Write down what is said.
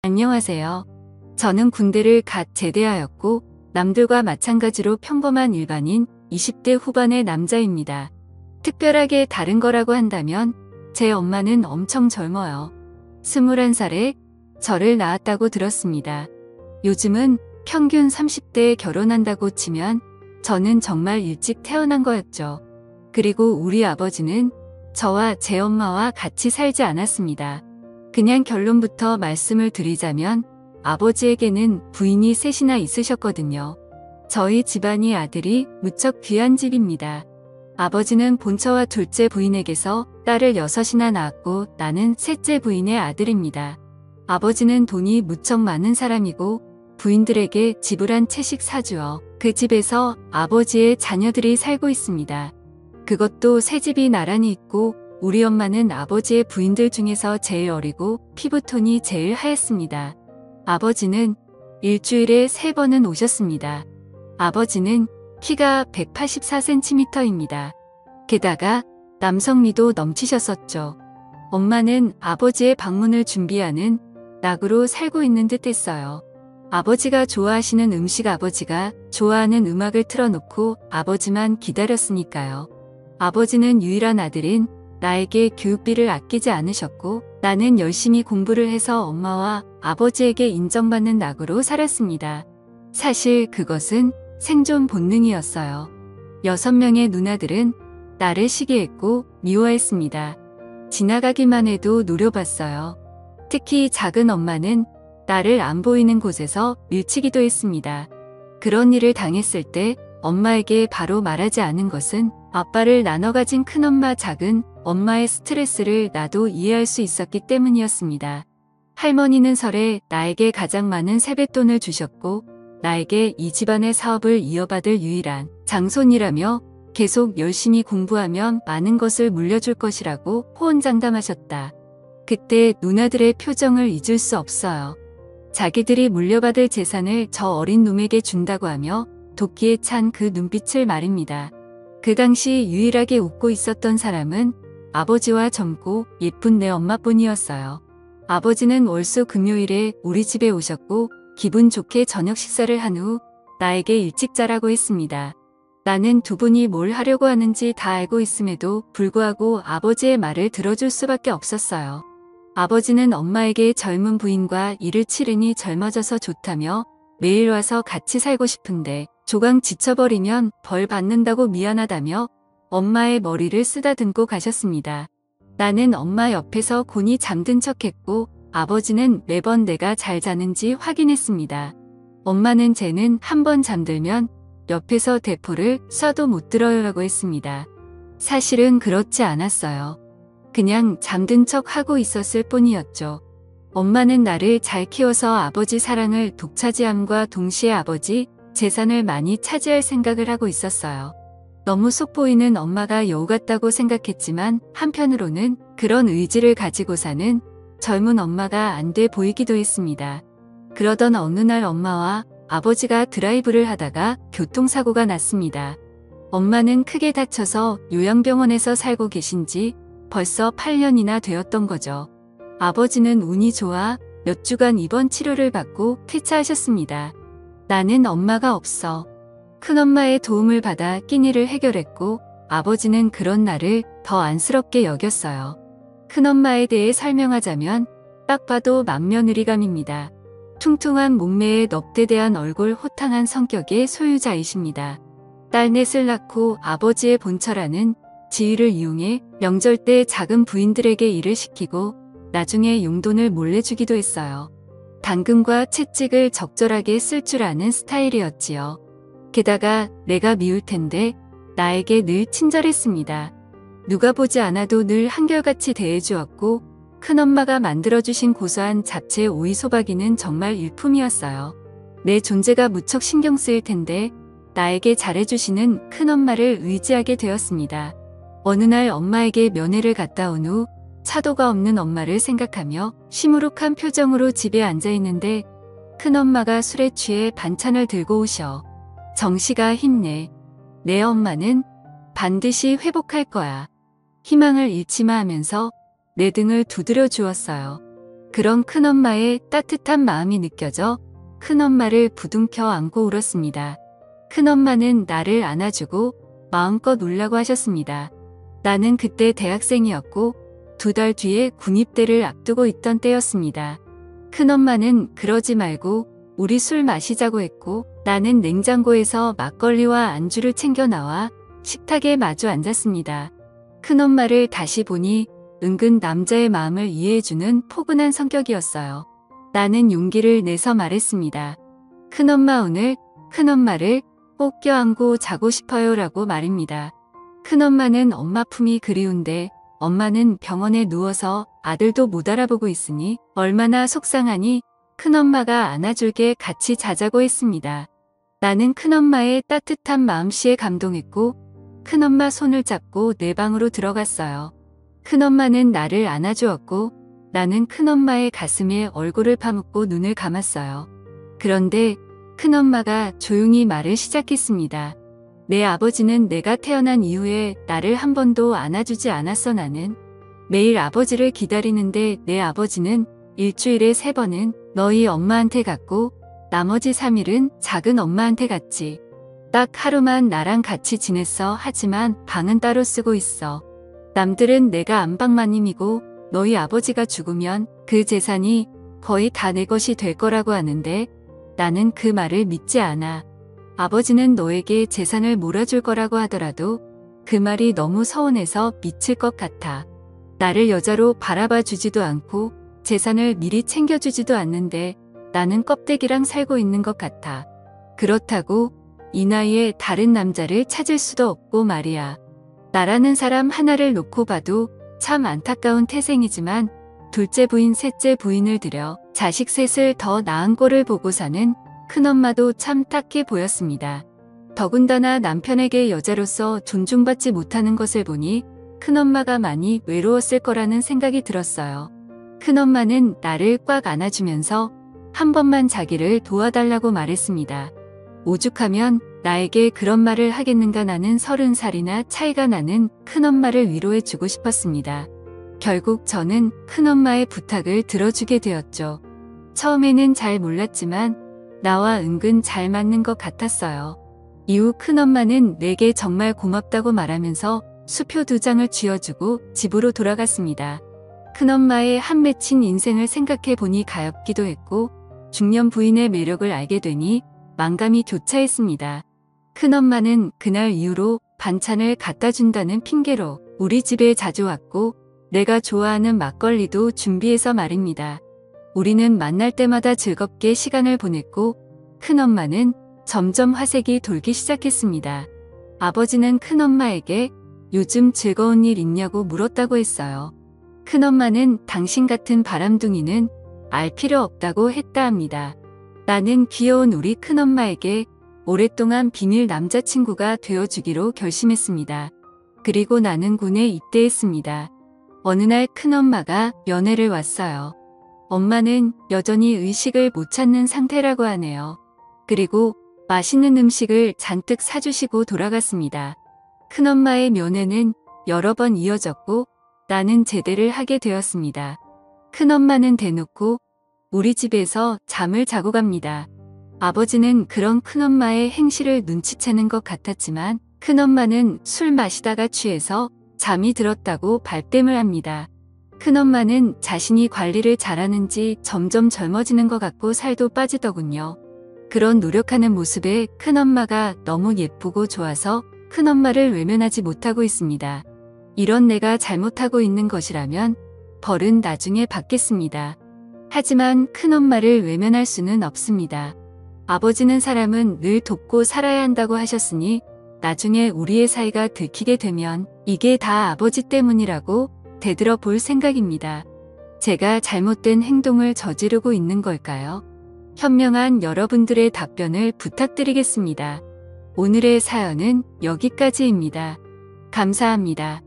안녕하세요. 저는 군대를 갓 제대하였고 남들과 마찬가지로 평범한 일반인 20대 후반의 남자입니다. 특별하게 다른 거라고 한다면 제 엄마는 엄청 젊어요. 21살에 저를 낳았다고 들었습니다. 요즘은 평균 30대에 결혼한다고 치면 저는 정말 일찍 태어난 거였죠. 그리고 우리 아버지는 저와 제 엄마와 같이 살지 않았습니다. 그냥 결론부터 말씀을 드리자면 아버지에게는 부인이 셋이나 있으셨거든요. 저희 집안이 아들이 무척 귀한 집입니다. 아버지는 본처와 둘째 부인에게서 딸을 6이나 낳았고 나는 셋째 부인의 아들입니다. 아버지는 돈이 무척 많은 사람이고 부인들에게 집을 한 채씩 사주어 그 집에서 아버지의 자녀들이 살고 있습니다. 그것도 새 집이 나란히 있고 우리 엄마는 아버지의 부인들 중에서 제일 어리고 피부톤이 제일 하얗습니다. 아버지는 일주일에 3번은 오셨습니다. 아버지는 키가 184cm입니다. 게다가 남성미도 넘치셨었죠. 엄마는 아버지의 방문을 준비하는 낙으로 살고 있는 듯 했어요. 아버지가 좋아하시는 음식, 아버지가 좋아하는 음악을 틀어놓고 아버지만 기다렸으니까요. 아버지는 유일한 아들인 나에게 교육비를 아끼지 않으셨고 나는 열심히 공부를 해서 엄마와 아버지에게 인정받는 낙으로 살았습니다. 사실 그것은 생존 본능이었어요. 6명의 누나들은 나를 시기했고 미워했습니다. 지나가기만 해도 노려봤어요. 특히 작은 엄마는 나를 안 보이는 곳에서 밀치기도 했습니다. 그런 일을 당했을 때 엄마에게 바로 말하지 않은 것은 아빠를 나눠 가진 큰엄마, 작은 엄마의 스트레스를 나도 이해할 수 있었기 때문이었습니다. 할머니는 설에 나에게 가장 많은 세뱃돈을 주셨고 나에게 이 집안의 사업을 이어받을 유일한 장손이라며 계속 열심히 공부하면 많은 것을 물려줄 것이라고 호언장담하셨다. 그때 누나들의 표정을 잊을 수 없어요. 자기들이 물려받을 재산을 저 어린 놈에게 준다고 하며 도끼에 찬 그 눈빛을 말입니다. 그 당시 유일하게 웃고 있었던 사람은 아버지와 젊고 예쁜 내 엄마뿐이었어요. 아버지는 월수 금요일에 우리 집에 오셨고 기분 좋게 저녁 식사를 한 후 나에게 일찍 자라고 했습니다. 나는 두 분이 뭘 하려고 하는지 다 알고 있음에도 불구하고 아버지의 말을 들어줄 수밖에 없었어요. 아버지는 엄마에게 젊은 부인과 일을 치르니 젊어져서 좋다며 매일 와서 같이 살고 싶은데 조강 지쳐버리면 벌 받는다고 미안하다며 엄마의 머리를 쓰다듬고 가셨습니다. 나는 엄마 옆에서 곤히 잠든 척했고 아버지는 매번 내가 잘 자는지 확인했습니다. 엄마는 쟤는 한번 잠들면 옆에서 대포를 쏴도 못 들어요라고 했습니다. 사실은 그렇지 않았어요. 그냥 잠든 척 하고 있었을 뿐이었죠. 엄마는 나를 잘 키워서 아버지 사랑을 독차지함과 동시에 아버지 재산을 많이 차지할 생각을 하고 있었어요. 너무 속 보이는 엄마가 여우 같다고 생각했지만 한편으로는 그런 의지를 가지고 사는 젊은 엄마가 안 돼 보이기도 했습니다. 그러던 어느 날 엄마와 아버지가 드라이브를 하다가 교통사고가 났습니다. 엄마는 크게 다쳐서 요양병원에서 살고 계신 지 벌써 8년이나 되었던 거죠. 아버지는 운이 좋아 몇 주간 입원 치료를 받고 퇴짜하셨습니다. 나는 엄마가 없어 큰엄마의 도움을 받아 끼니를 해결했고 아버지는 그런 나를 더 안쓰럽게 여겼어요. 큰엄마에 대해 설명하자면 딱 봐도 맏며느리감입니다. 퉁퉁한 몸매에 넙대대한 얼굴, 호탕한 성격의 소유자이십니다. 딸 넷을 낳고 아버지의 본처라는 지위를 이용해 명절 때 작은 부인들에게 일을 시키고 나중에 용돈을 몰래 주기도 했어요. 당근과 채찍을 적절하게 쓸 줄 아는 스타일이었지요. 게다가 내가 미울 텐데 나에게 늘 친절했습니다. 누가 보지 않아도 늘 한결같이 대해주었고 큰엄마가 만들어주신 고소한 잡채 오이 소박이는 정말 일품이었어요. 내 존재가 무척 신경 쓰일 텐데 나에게 잘해주시는 큰엄마를 의지하게 되었습니다. 어느 날 엄마에게 면회를 갔다 온 후 차도가 없는 엄마를 생각하며 시무룩한 표정으로 집에 앉아있는데 큰엄마가 술에 취해 반찬을 들고 오셔. 정씨가 힘내. 내 엄마는 반드시 회복할 거야. 희망을 잃지 마 하면서 내 등을 두드려 주었어요. 그런 큰엄마의 따뜻한 마음이 느껴져 큰엄마를 부둥켜 안고 울었습니다. 큰엄마는 나를 안아주고 마음껏 울라고 하셨습니다. 나는 그때 대학생이었고 2달 뒤에 군입대를 앞두고 있던 때였습니다. 큰엄마는 그러지 말고 우리 술 마시자고 했고 나는 냉장고에서 막걸리와 안주를 챙겨 나와 식탁에 마주 앉았습니다. 큰엄마를 다시 보니 은근 남자의 마음을 이해해주는 포근한 성격이었어요. 나는 용기를 내서 말했습니다. 큰엄마, 오늘 큰엄마를 꼭 껴안고 자고 싶어요 라고 말입니다. 큰엄마는 엄마 품이 그리운데 엄마는 병원에 누워서 아들도 못 알아보고 있으니 얼마나 속상하니 큰엄마가 안아줄게 같이 자자고 했습니다. 나는 큰엄마의 따뜻한 마음씨에 감동했고 큰엄마 손을 잡고 내 방으로 들어갔어요. 큰엄마는 나를 안아주었고 나는 큰엄마의 가슴에 얼굴을 파묻고 눈을 감았어요. 그런데 큰엄마가 조용히 말을 시작했습니다. 내 아버지는 내가 태어난 이후에 나를 한 번도 안아주지 않았어. 나는 매일 아버지를 기다리는데 내 아버지는 일주일에 3번은 너희 엄마한테 갔고 나머지 3일은 작은 엄마한테 갔지. 딱 하루만 나랑 같이 지냈어. 하지만 방은 따로 쓰고 있어. 남들은 내가 안방마님이고 너희 아버지가 죽으면 그 재산이 거의 다 내 것이 될 거라고 하는데 나는 그 말을 믿지 않아. 아버지는 너에게 재산을 몰아줄 거라고 하더라도 그 말이 너무 서운해서 미칠 것 같아. 나를 여자로 바라봐 주지도 않고 재산을 미리 챙겨주지도 않는데 나는 껍데기랑 살고 있는 것 같아. 그렇다고 이 나이에 다른 남자를 찾을 수도 없고 말이야. 나라는 사람 하나를 놓고 봐도 참 안타까운 태생이지만 둘째 부인, 셋째 부인을 들여 자식 셋을 더 낳은 꼴을 보고 사는 큰엄마도 참 딱해 보였습니다. 더군다나 남편에게 여자로서 존중받지 못하는 것을 보니 큰엄마가 많이 외로웠을 거라는 생각이 들었어요. 큰엄마는 나를 꽉 안아주면서 한 번만 자기를 도와달라고 말했습니다. 오죽하면 나에게 그런 말을 하겠는가. 나는 30살이나 차이가 나는 큰엄마를 위로해주고 싶었습니다. 결국 저는 큰엄마의 부탁을 들어주게 되었죠. 처음에는 잘 몰랐지만 나와 은근 잘 맞는 것 같았어요. 이후 큰엄마는 내게 정말 고맙다고 말하면서 수표 2장을 쥐어주고 집으로 돌아갔습니다. 큰엄마의 한 맺힌 인생을 생각해 보니 가엾기도 했고 중년 부인의 매력을 알게 되니 만감이 교차했습니다. 큰엄마는 그날 이후로 반찬을 갖다 준다는 핑계로 우리 집에 자주 왔고 내가 좋아하는 막걸리도 준비해서 말입니다. 우리는 만날 때마다 즐겁게 시간을 보냈고 큰엄마는 점점 화색이 돌기 시작했습니다. 아버지는 큰엄마에게 요즘 즐거운 일 있냐고 물었다고 했어요. 큰엄마는 당신 같은 바람둥이는 알 필요 없다고 했다 합니다. 나는 귀여운 우리 큰엄마에게 오랫동안 비밀 남자친구가 되어주기로 결심했습니다. 그리고 나는 군에 입대했습니다. 어느 날 큰엄마가 면회를 왔어요. 엄마는 여전히 의식을 못 찾는 상태라고 하네요. 그리고 맛있는 음식을 잔뜩 사주시고 돌아갔습니다. 큰엄마의 면회는 여러 번 이어졌고 나는 제대를 하게 되었습니다. 큰엄마는 대놓고 우리 집에서 잠을 자고 갑니다. 아버지는 그런 큰엄마의 행실을 눈치채는 것 같았지만 큰엄마는 술 마시다가 취해서 잠이 들었다고 발뺌을 합니다. 큰엄마는 자신이 관리를 잘하는지 점점 젊어지는 것 같고 살도 빠지더군요. 그런 노력하는 모습에 큰엄마가 너무 예쁘고 좋아서 큰엄마를 외면하지 못하고 있습니다. 이런 내가 잘못하고 있는 것이라면 벌은 나중에 받겠습니다. 하지만 큰엄마를 외면할 수는 없습니다. 아버지는 사람은 늘 돕고 살아야 한다고 하셨으니 나중에 우리의 사이가 들키게 되면 이게 다 아버지 때문이라고 되들어 볼 생각입니다. 제가 잘못된 행동을 저지르고 있는 걸까요? 현명한 여러분들의 답변을 부탁드리겠습니다. 오늘의 사연은 여기까지입니다. 감사합니다.